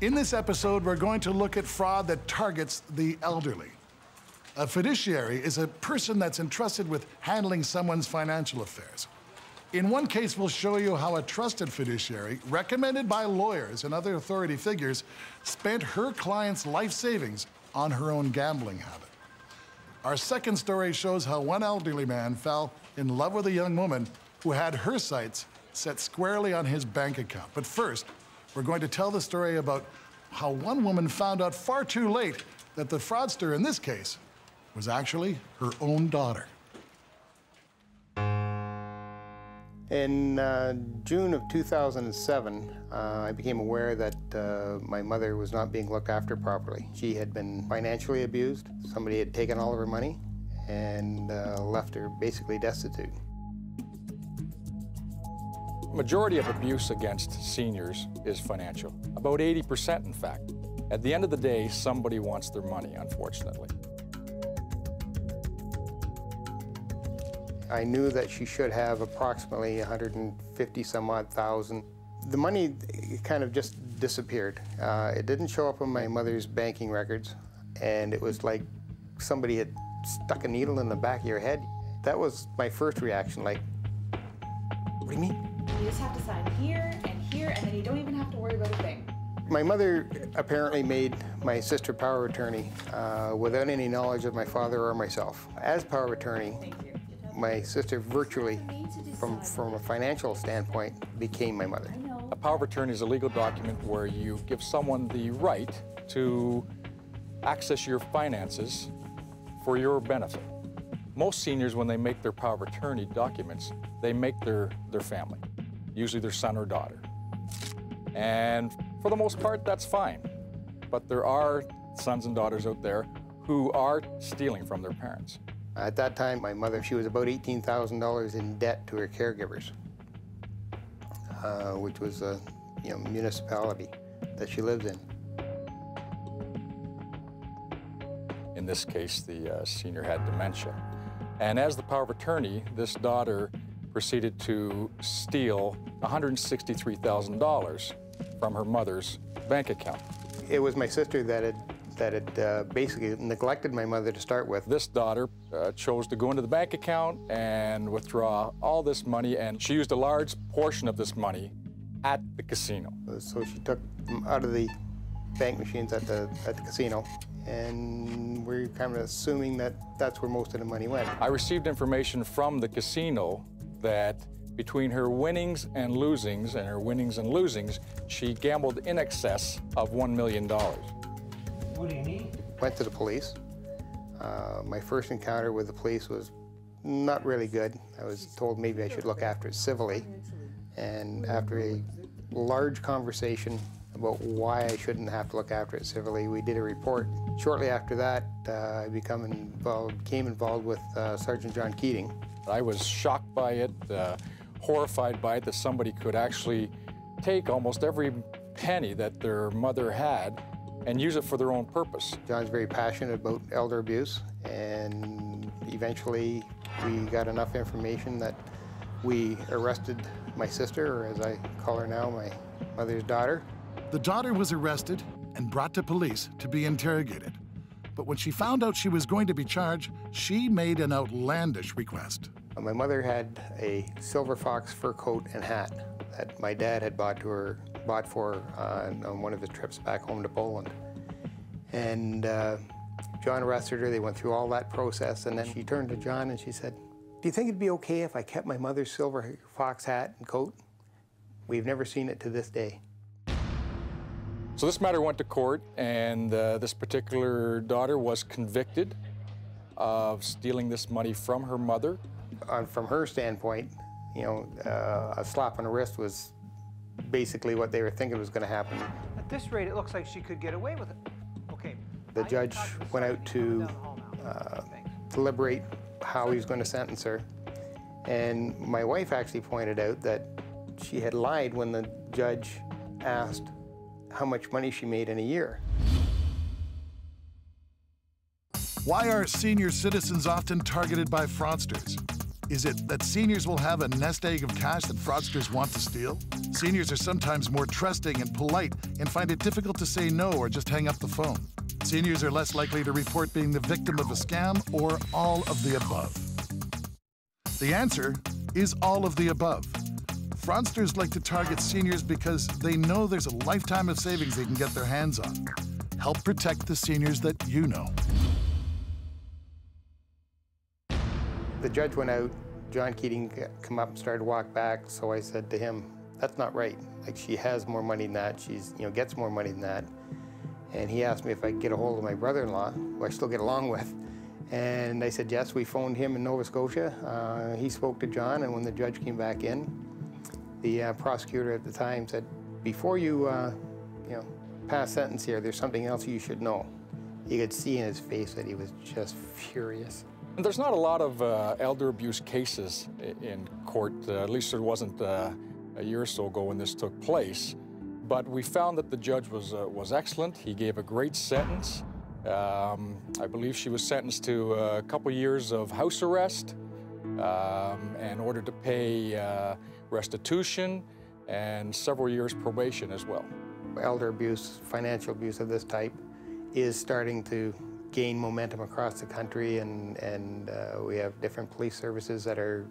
In this episode, we're going to look at fraud that targets the elderly. A fiduciary is a person that's entrusted with handling someone's financial affairs. In one case, we'll show you how a trusted fiduciary, recommended by lawyers and other authority figures, spent her client's life savings on her own gambling habit. Our second story shows how one elderly man fell in love with a young woman who had her sights set squarely on his bank account. But first, we're going to tell the story about how one woman found out far too late that the fraudster in this case was actually her own daughter. In June of 2007, I became aware that my mother was not being looked after properly. She had been financially abused. Somebody had taken all of her money and left her basically destitute. Majority of abuse against seniors is financial, about 80% in fact. At the end of the day, somebody wants their money, unfortunately. I knew that she should have approximately 150 some odd thousand. The money kind of just disappeared. It didn't show up on my mother's banking records, and it was like somebody had stuck a needle in the back of your head. That was my first reaction, like, what do you mean? You just have to sign here, and then you don't even have to worry about a thing. My mother apparently made my sister power of attorney without any knowledge of my father or myself. As power of attorney, my sister virtually, from a financial standpoint, became my mother. A power of attorney is a legal document where you give someone the right to access your finances for your benefit. Most seniors, when they make their power of attorney documents, they make their family, usually their son or daughter. And for the most part, that's fine. But there are sons and daughters out there who are stealing from their parents. At that time, my mother, she was about $18,000 in debt to her caregivers, which was a municipality that she lives in. In this case, the senior had dementia. And as the power of attorney, this daughter proceeded to steal $163,000 from her mother's bank account. It was my sister that had basically neglected my mother to start with. This daughter chose to go into the bank account and withdraw all this money, and she used a large portion of this money at the casino. So she took them out of the bank machines at the casino, and we're kind of assuming that that's where most of the money went. I received information from the casino that between her winnings and losings, she gambled in excess of $1 million. What do you need? Went to the police. My first encounter with the police was not really good. I was told maybe I should look after it civilly. And after a large conversation about why I shouldn't have to look after it civilly, we did a report. Shortly after that, I became involved with Sergeant John Keating. I was shocked by it, horrified by it, that somebody could actually take almost every penny that their mother had and use it for their own purpose. John's very passionate about elder abuse, and eventually we got enough information that we arrested my sister, or as I call her now, my mother's daughter. The daughter was arrested and brought to police to be interrogated. But when she found out she was going to be charged, she made an outlandish request. My mother had a silver fox fur coat and hat that my dad had bought for her on one of his trips back home to Poland. And John arrested her. They went through all that process, and then she turned to John and she said, "Do you think it'd be okay if I kept my mother's silver fox hat and coat? We've never seen it to this day." So this matter went to court, and this particular daughter was convicted of stealing this money from her mother. From her standpoint, a slap on the wrist was basically what they were thinking was going to happen. At this rate, it looks like she could get away with it. Okay. The judge went out to deliberate how he was going to sentence her. And my wife actually pointed out that she had lied when the judge asked how much money she made in a year. Why are senior citizens often targeted by fraudsters? Is it that seniors will have a nest egg of cash that fraudsters want to steal? Seniors are sometimes more trusting and polite and find it difficult to say no or just hang up the phone. Seniors are less likely to report being the victim of a scam, or all of the above. The answer is all of the above. Fraudsters like to target seniors because they know there's a lifetime of savings they can get their hands on. Help protect the seniors that you know. The judge went out, John Keating come up and started to walk back, so I said to him, that's not right. Like, she has more money than that, she's, gets more money than that. And he asked me if I could get a hold of my brother-in-law, who I still get along with. And I said yes. We phoned him in Nova Scotia. He spoke to John, and when the judge came back in, the prosecutor at the time said, before you, pass sentence here, there's something else you should know. You could see in his face that he was just furious. There's not a lot of elder abuse cases in court, at least there wasn't a year or so ago when this took place. But we found that the judge was excellent. He gave a great sentence. I believe she was sentenced to a couple years of house arrest in order to pay restitution and several years probation as well. Elder abuse, financial abuse of this type, is starting to gain momentum across the country, and we have different police services that are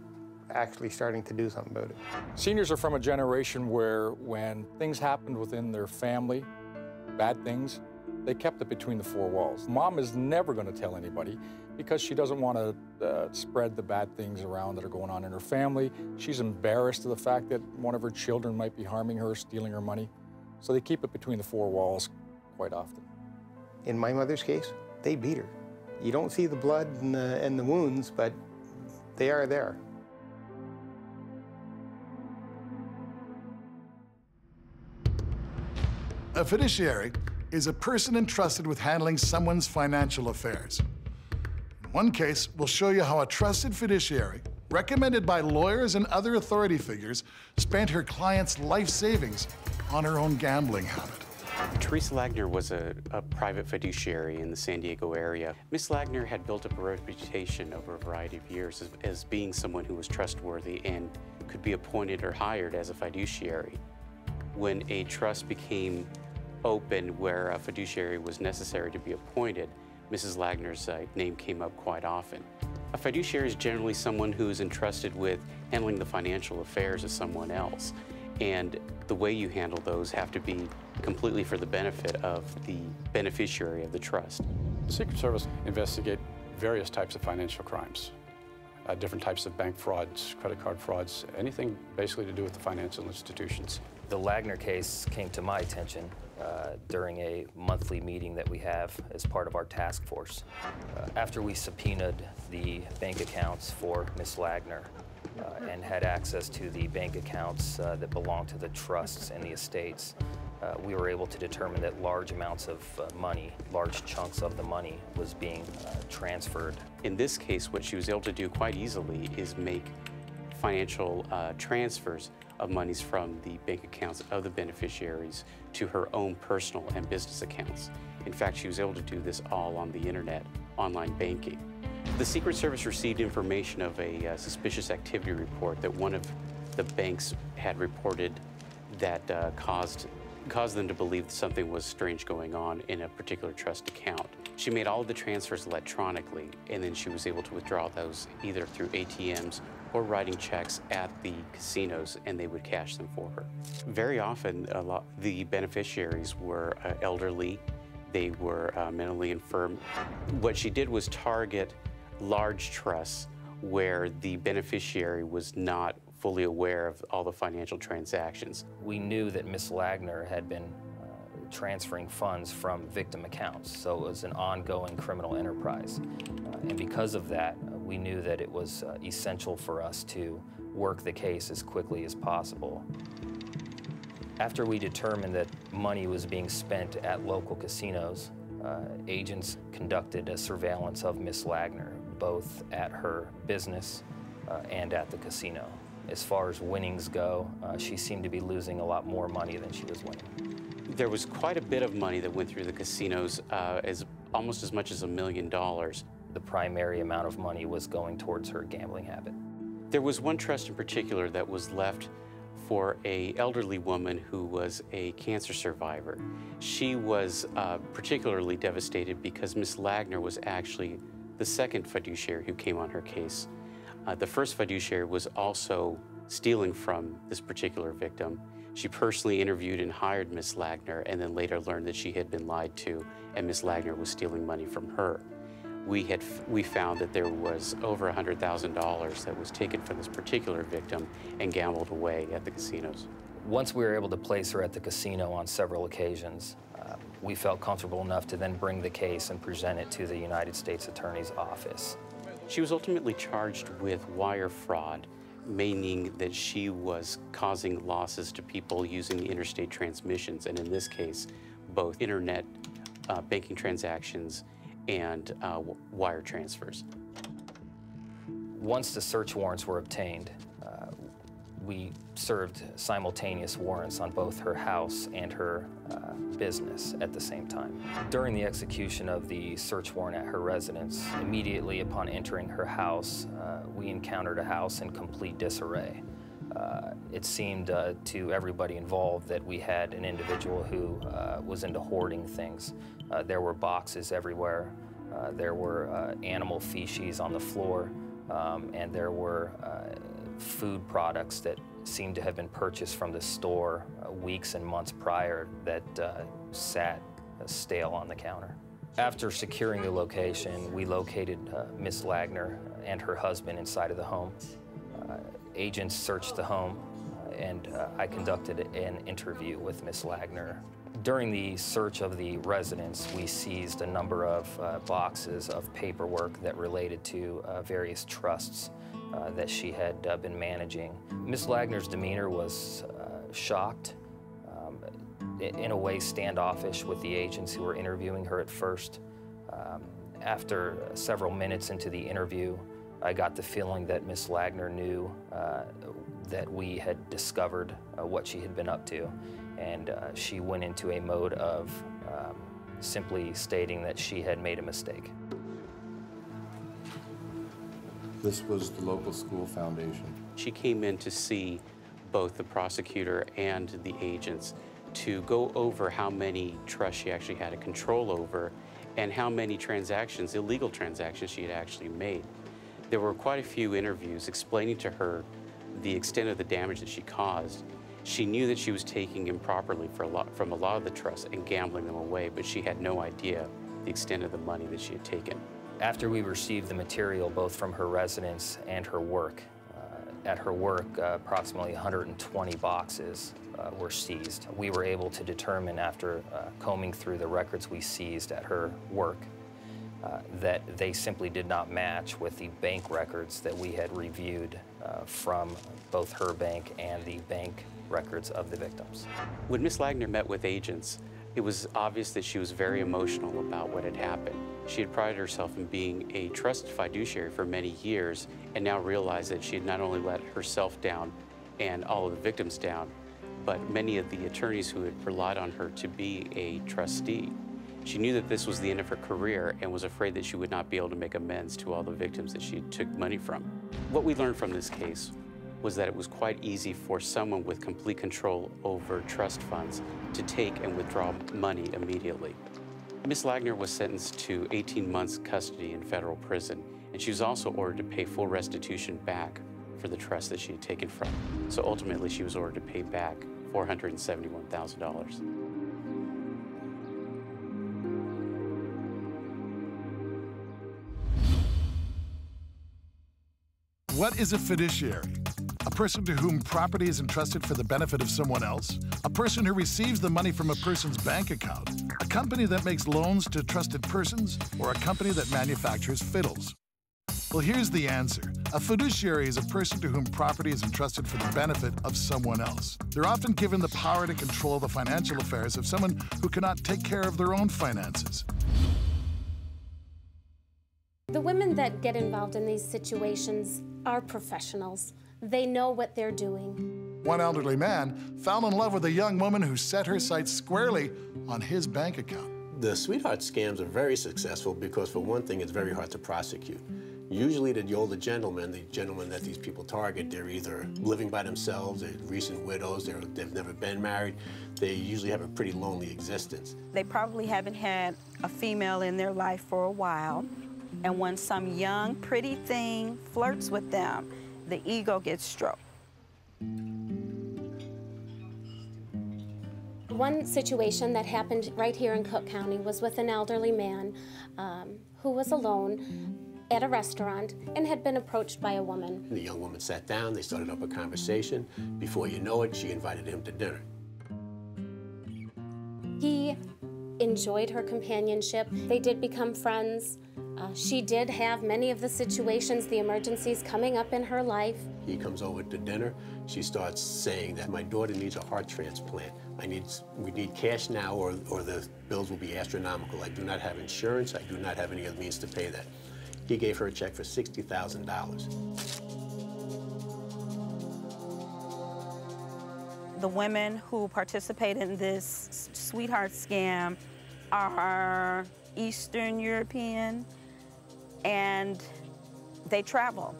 actually starting to do something about it. Seniors are from a generation where when things happened within their family, bad things, they kept it between the four walls. Mom is never going to tell anybody because she doesn't want to spread the bad things around that are going on in her family. She's embarrassed of the fact that one of her children might be harming her, stealing her money. So they keep it between the four walls quite often. In my mother's case, they beat her. You don't see the blood and the wounds, but they are there. A fiduciary is a person entrusted with handling someone's financial affairs. In one case, we'll show you how a trusted fiduciary, recommended by lawyers and other authority figures, spent her client's life savings on her own gambling habit. Teresa Lagner was a private fiduciary in the San Diego area. Miss Lagner had built up a reputation over a variety of years as being someone who was trustworthy and could be appointed or hired as a fiduciary. When a trust became open where a fiduciary was necessary to be appointed, Mrs. Lagner's name came up quite often. A fiduciary is generally someone who is entrusted with handling the financial affairs of someone else, and the way you handle those have to be completely for the benefit of the beneficiary of the trust. The Secret Service investigate various types of financial crimes, different types of bank frauds, credit card frauds, anything basically to do with the financial institutions. The Lagner case came to my attention during a monthly meeting that we have as part of our task force. After we subpoenaed the bank accounts for Miss Lagner and had access to the bank accounts that belong to the trusts and the estates, we were able to determine that large amounts of money, large chunks of the money, was being transferred. In this case, what she was able to do quite easily is make financial transfers of monies from the bank accounts of the beneficiaries to her own personal and business accounts. In fact, she was able to do this all on the internet, online banking. The Secret Service received information of a suspicious activity report that one of the banks had reported that caused them to believe that something was strange going on in a particular trust account. She made all of the transfers electronically, and then she was able to withdraw those either through ATMs or writing checks at the casinos, and they would cash them for her. Very often, the beneficiaries were elderly, they were mentally infirm. What she did was target large trusts where the beneficiary was not fully aware of all the financial transactions. We knew that Miss Lagner had been transferring funds from victim accounts, so it was an ongoing criminal enterprise. And because of that, we knew that it was essential for us to work the case as quickly as possible. After we determined that money was being spent at local casinos, agents conducted a surveillance of Miss Lagner, both at her business and at the casino. As far as winnings go, she seemed to be losing a lot more money than she was winning. There was quite a bit of money that went through the casinos, almost as much as $1 million. The primary amount of money was going towards her gambling habit. There was one trust in particular that was left for an elderly woman who was a cancer survivor. She was particularly devastated because Miss Lagner was actually the second fiduciary who came on her case. The first fiduciary was also stealing from this particular victim. She personally interviewed and hired Miss Lagner and then later learned that she had been lied to and Miss Lagner was stealing money from her. We found that there was over $100,000 that was taken from this particular victim and gambled away at the casinos. Once we were able to place her at the casino on several occasions, we felt comfortable enough to then bring the case and present it to the United States Attorney's Office. She was ultimately charged with wire fraud, meaning that she was causing losses to people using the interstate transmissions, and in this case, both internet banking transactions and wire transfers. Once the search warrants were obtained, we served simultaneous warrants on both her house and her business at the same time. During the execution of the search warrant at her residence, immediately upon entering her house, we encountered a house in complete disarray. It seemed to everybody involved that we had an individual who was into hoarding things. There were boxes everywhere. There were animal feces on the floor, and there were food products that seemed to have been purchased from the store weeks and months prior that sat stale on the counter. After securing the location, we located Miss Lagner and her husband inside of the home. Agents searched the home, and I conducted an interview with Miss Lagner. During the search of the residence, we seized a number of boxes of paperwork that related to various trusts that she had been managing. Miss Lagner's demeanor was shocked, in a way standoffish with the agents who were interviewing her at first. After several minutes into the interview, I got the feeling that Miss Lagner knew that we had discovered what she had been up to, and she went into a mode of simply stating that she had made a mistake. This was the local school foundation. She came in to see both the prosecutor and the agents to go over how many trusts she actually had a control over and how many transactions, illegal transactions, she had actually made. There were quite a few interviews explaining to her the extent of the damage that she caused. She knew that she was taking improperly from a lot of the trusts and gambling them away, but she had no idea the extent of the money that she had taken. After we received the material both from her residence and her work, at her work, approximately 120 boxes were seized. We were able to determine after combing through the records we seized at her work that they simply did not match with the bank records that we had reviewed from both her bank and the bank records of the victims. When Miss Lagner met with agents, it was obvious that she was very emotional about what had happened. She had prided herself in being a trusted fiduciary for many years and now realized that she had not only let herself down and all of the victims down, but many of the attorneys who had relied on her to be a trustee. She knew that this was the end of her career and was afraid that she would not be able to make amends to all the victims that she took money from. What we learned from this case was that it was quite easy for someone with complete control over trust funds to take and withdraw money immediately. Miss Lagner was sentenced to 18 months custody in federal prison, and she was also ordered to pay full restitution back for the trust that she had taken from. So ultimately, she was ordered to pay back $471,000. What is a fiduciary? A person to whom property is entrusted for the benefit of someone else? A person who receives the money from a person's bank account? A company that makes loans to trusted persons? Or a company that manufactures fiddles? Well, here's the answer. A fiduciary is a person to whom property is entrusted for the benefit of someone else. They're often given the power to control the financial affairs of someone who cannot take care of their own finances. The women that get involved in these situations are professionals. They know what they're doing. One elderly man fell in love with a young woman who set her sights squarely on his bank account. The sweetheart scams are very successful because, for one thing, it's very hard to prosecute. Usually the older gentlemen, the gentlemen that these people target, they're either living by themselves, they're recent widows, they've never been married. They usually have a pretty lonely existence. They probably haven't had a female in their life for a while, and when some young, pretty thing flirts with them, the ego gets stroked. One situation that happened right here in Cook County was with an elderly man who was alone at a restaurant and had been approached by a woman. The young woman sat down, they started up a conversation. Before you know it, she invited him to dinner. He enjoyed her companionship. They did become friends. She did have many of the situations, the emergencies coming up in her life. He comes over to dinner. She starts saying that my daughter needs a heart transplant. We need cash now or the bills will be astronomical. I do not have insurance. I do not have any other means to pay that. He gave her a check for $60,000. The women who participate in this sweetheart scam are Eastern European, and they travel.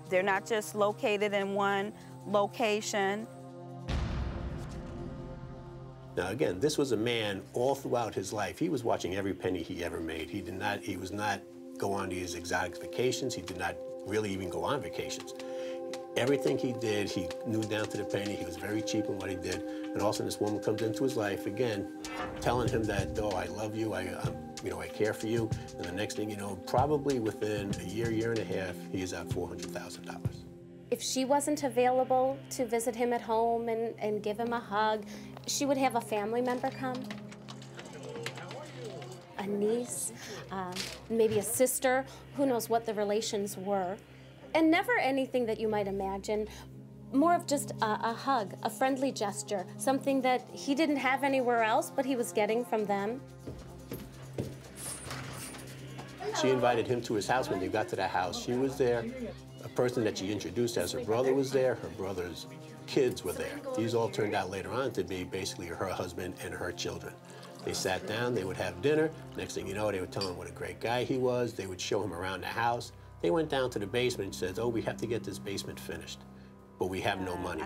They're not just located in one location. Now again, this was a man all throughout his life. He was watching every penny he ever made. He was not go on these exotic vacations. He did not really even go on vacations. Everything he did, he knew down to the penny. He was very cheap in what he did. And all of a sudden, this woman comes into his life again, telling him that, oh, I love you, I care for you. And the next thing you know, probably within a year and a half, he is out $400,000. If she wasn't available to visit him at home and give him a hug, she would have a family member come. A niece, maybe a sister, who knows what the relations were. And never anything that you might imagine, more of just a hug, a friendly gesture, something that he didn't have anywhere else, but he was getting from them. She invited him to his house. When they got to the house, she was there. A person that she introduced as her brother was there. Her brother's kids were there. These all turned out later on to be basically her husband and her children. They sat down, they would have dinner. Next thing you know, they would tell him what a great guy he was. They would show him around the house. They went down to the basement and said, oh, we have to get this basement finished, but we have no money.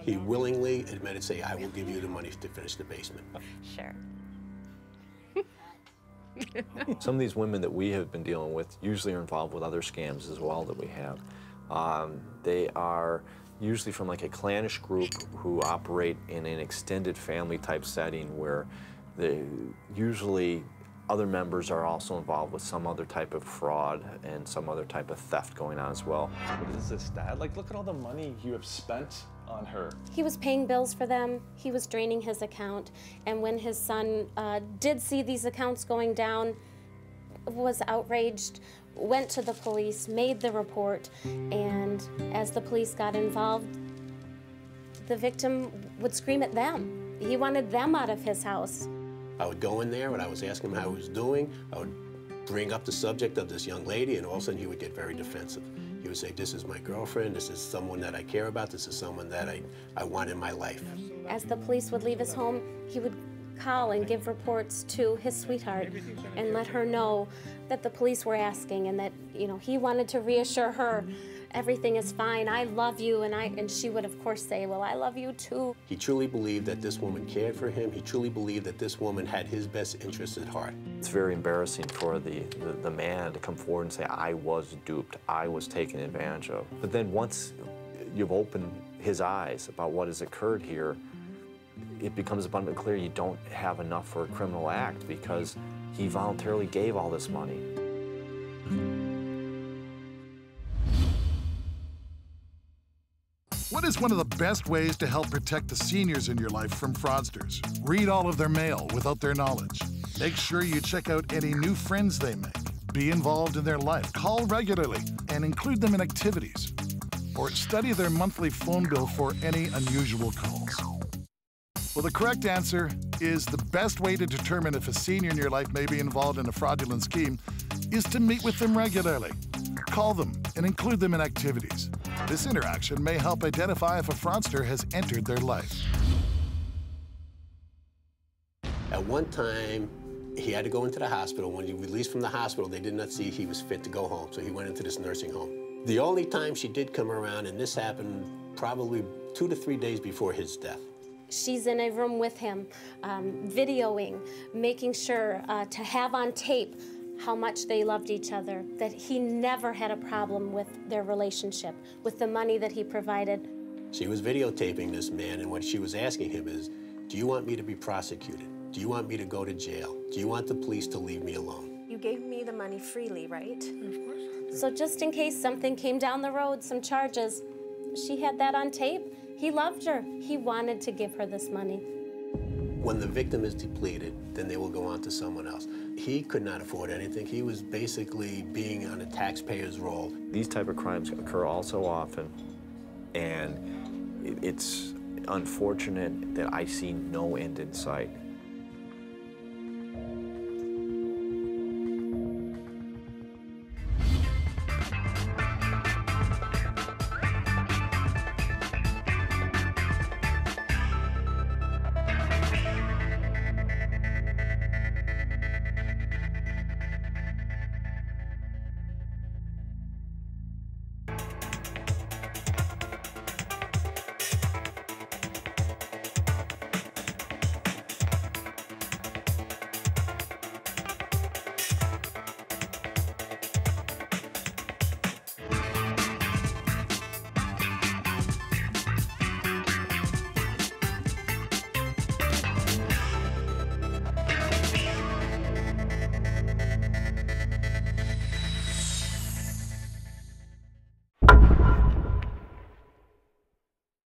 He willingly admitted, say, I will give you the money to finish the basement. Sure. Some of these women that we have been dealing with usually are involved with other scams as well that we have. They are usually from like a clannish group who operate in an extended family type setting where usually other members are also involved with some other type of fraud and some other type of theft going on as well. What is this, Dad? Like, look at all the money you have spent on her. He was paying bills for them. He was draining his account. And when his son did see these accounts going down, was outraged, went to the police, made the report, and as the police got involved, the victim would scream at them. He wanted them out of his house. I would go in there and I was asking him how he was doing. I would bring up the subject of this young lady, and all of a sudden he would get very defensive. He would say, this is my girlfriend, this is someone that I care about, this is someone that I want in my life. As the police would leave his home, he would call and give reports to his sweetheart and let her know that the police were asking and that, you know, he wanted to reassure her, everything is fine, I love you, and she would of course say, well, I love you too. He truly believed that this woman cared for him. He truly believed that this woman had his best interests at heart. It's very embarrassing for the man to come forward and say, I was duped, I was taken advantage of. But then once you've opened his eyes about what has occurred here, it becomes abundantly clear you don't have enough for a criminal act because he voluntarily gave all this money. What is one of the best ways to help protect the seniors in your life from fraudsters? Read all of their mail without their knowledge. Make sure you check out any new friends they make. Be involved in their life. Call regularly and include them in activities. Or study their monthly phone bill for any unusual calls. Well, the correct answer is the best way to determine if a senior in your life may be involved in a fraudulent scheme is to meet with them regularly. Call them and include them in activities. This interaction may help identify if a fraudster has entered their life. At one time, He had to go into the hospital. When he released from the hospital, they did not see he was fit to go home, so he went into this nursing home. The only time she did come around, and this happened probably 2 to 3 days before his death. She's in a room with him, videoing, making sure to have on tape how much they loved each other, that he never had a problem with their relationship, with the money that he provided. She was videotaping this man, and what she was asking him is, do you want me to be prosecuted? Do you want me to go to jail? Do you want the police to leave me alone? You gave me the money freely, right? Of course. So just in case something came down the road, some charges, she had that on tape. He loved her. He wanted to give her this money. When the victim is depleted, then they will go on to someone else. He could not afford anything. He was basically being on a taxpayer's roll. These type of crimes occur all so often, and it's unfortunate that I see no end in sight.